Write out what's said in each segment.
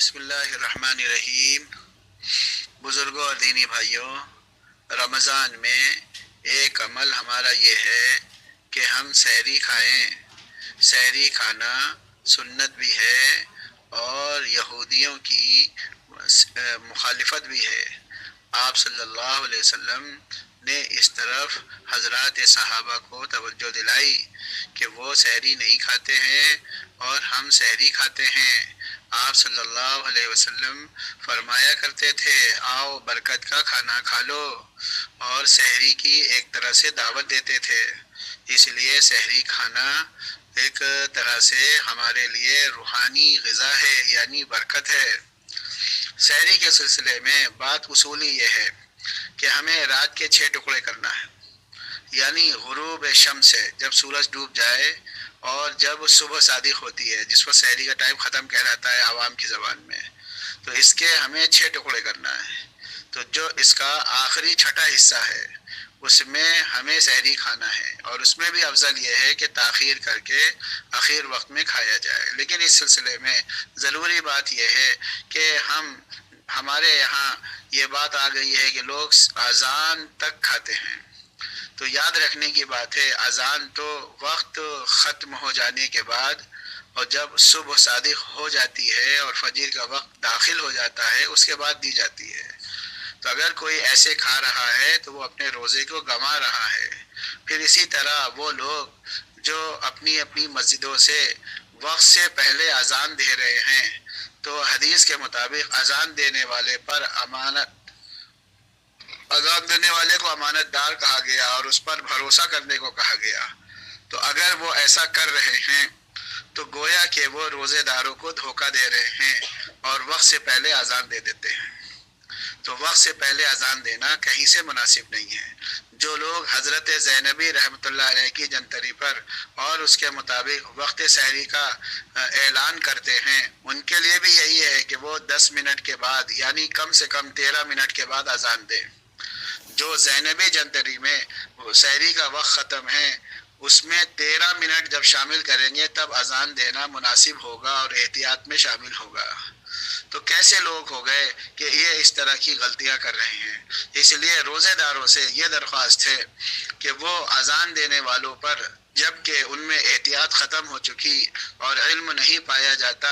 بسم اللہ الرحمن الرحیم۔ بزرگوں اور دینی بھائیوں، رمضان میں ایک عمل ہمارا یہ ہے کہ ہم سحری کھائیں۔ سحری کھانا سنت بھی ہے اور یہودیوں کی مخالفت بھی ہے۔ آپ صلی اللہ علیہ وسلم نے اس طرف حضرات صحابہ کو توجہ دلائی کہ وہ سحری نہیں کھاتے ہیں اور ہم سحری کھاتے ہیں۔ آپ صلی اللہ علیہ وسلم فرمایا کرتے تھے، آؤ برکت کا کھانا کھا لو، اور سحری کی ایک طرح سے دعوت دیتے تھے۔ اس لیے سحری کھانا ایک طرح سے ہمارے لیے روحانی غذا ہے، یعنی برکت ہے۔ سحری کے سلسلے میں بات اصولی یہ ہے کہ ہمیں رات کے 6 ٹکڑے کرنا ہے، یعنی غروب شمس سے جب سورج ڈوب جائے اور جب صبح صادق ہوتی ہے، جس پر سحری کا ٹائم ختم کہلاتا ہے عوام کی زبان میں، تو اس کے ہمیں 6 ٹکڑے کرنا ہے۔ تو جو اس کا آخری چھٹا حصہ ہے اس میں ہمیں سحری کھانا ہے، اور اس میں بھی افضل یہ ہے کہ تاخیر کر کے اخیر وقت میں کھایا جائے۔ لیکن اس سلسلے میں ضروری بات یہ ہے کہ ہمارے یہاں یہ بات آ گئی ہے کہ لوگ اذان تک کھاتے ہیں۔ تو یاد رکھنے کی بات ہے، اذان تو وقت ختم ہو جانے کے بعد اور جب صبح صادق ہو جاتی ہے اور فجر کا وقت داخل ہو جاتا ہے اس کے بعد دی جاتی ہے۔ تو اگر کوئی ایسے کھا رہا ہے تو وہ اپنے روزے کو گنوا رہا ہے۔ پھر اسی طرح وہ لوگ جو اپنی اپنی مسجدوں سے وقت سے پہلے اذان دے رہے ہیں، تو حدیث کے مطابق اذان دینے والے پر اذان دینے والے کو امانت دار کہا گیا اور اس پر بھروسہ کرنے کو کہا گیا۔ تو اگر وہ ایسا کر رہے ہیں تو گویا کہ وہ روزے داروں کو دھوکہ دے رہے ہیں اور وقت سے پہلے اذان دے دیتے ہیں۔ تو وقت سے پہلے اذان دینا کہیں سے مناسب نہیں ہے۔ جو لوگ حضرت زینبی رحمۃ اللہ علیہ کی جنتری پر اور اس کے مطابق وقت سحری کا اعلان کرتے ہیں، ان کے لیے بھی یہی ہے کہ وہ 10 منٹ کے بعد، یعنی کم سے کم 13 منٹ کے بعد اذان دیں۔ جو زینبی جنتری میں سحری کا وقت ختم ہے اس میں 13 منٹ جب شامل کریں گے تب اذان دینا مناسب ہوگا اور احتیاط میں شامل ہوگا۔ تو کیسے لوگ ہو گئے کہ یہ اس طرح کی غلطیاں کر رہے ہیں؟ اس لیے روزے داروں سے یہ درخواست ہے کہ وہ اذان دینے والوں پر جب کہ ان میں احتیاط ختم ہو چکی اور علم نہیں پایا جاتا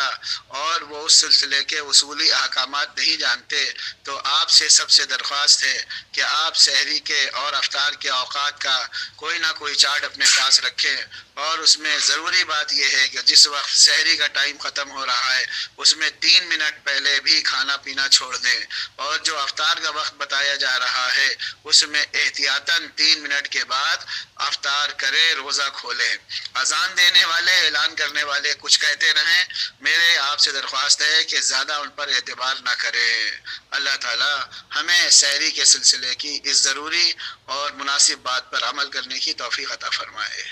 اور وہ اس سلسلے کے اصولی احکامات نہیں جانتے، تو آپ سے سب سے درخواست ہے کہ آپ سحری کے اور افطار کے اوقات کا کوئی نہ کوئی چارٹ اپنے پاس رکھیں، اور اس میں ضروری بات یہ ہے کہ جس وقت سحری کا ٹائم ختم ہو رہا ہے اس میں 3 منٹ پہلے بھی کھانا پینا چھوڑ دیں، اور جو افطار کا وقت بتایا جا رہا ہے اس میں احتیاطاً 3 منٹ کے بعد افطار کرے، روزہ کھولیں۔ اذان دینے والے، اعلان کرنے والے کچھ کہتے رہیں، میرے آپ سے درخواست ہے کہ زیادہ ان پر اعتبار نہ کریں۔ اللہ تعالی ہمیں سحری کے سلسلے کی اس ضروری اور مناسب بات پر عمل کرنے کی توفیق عطا فرمائے۔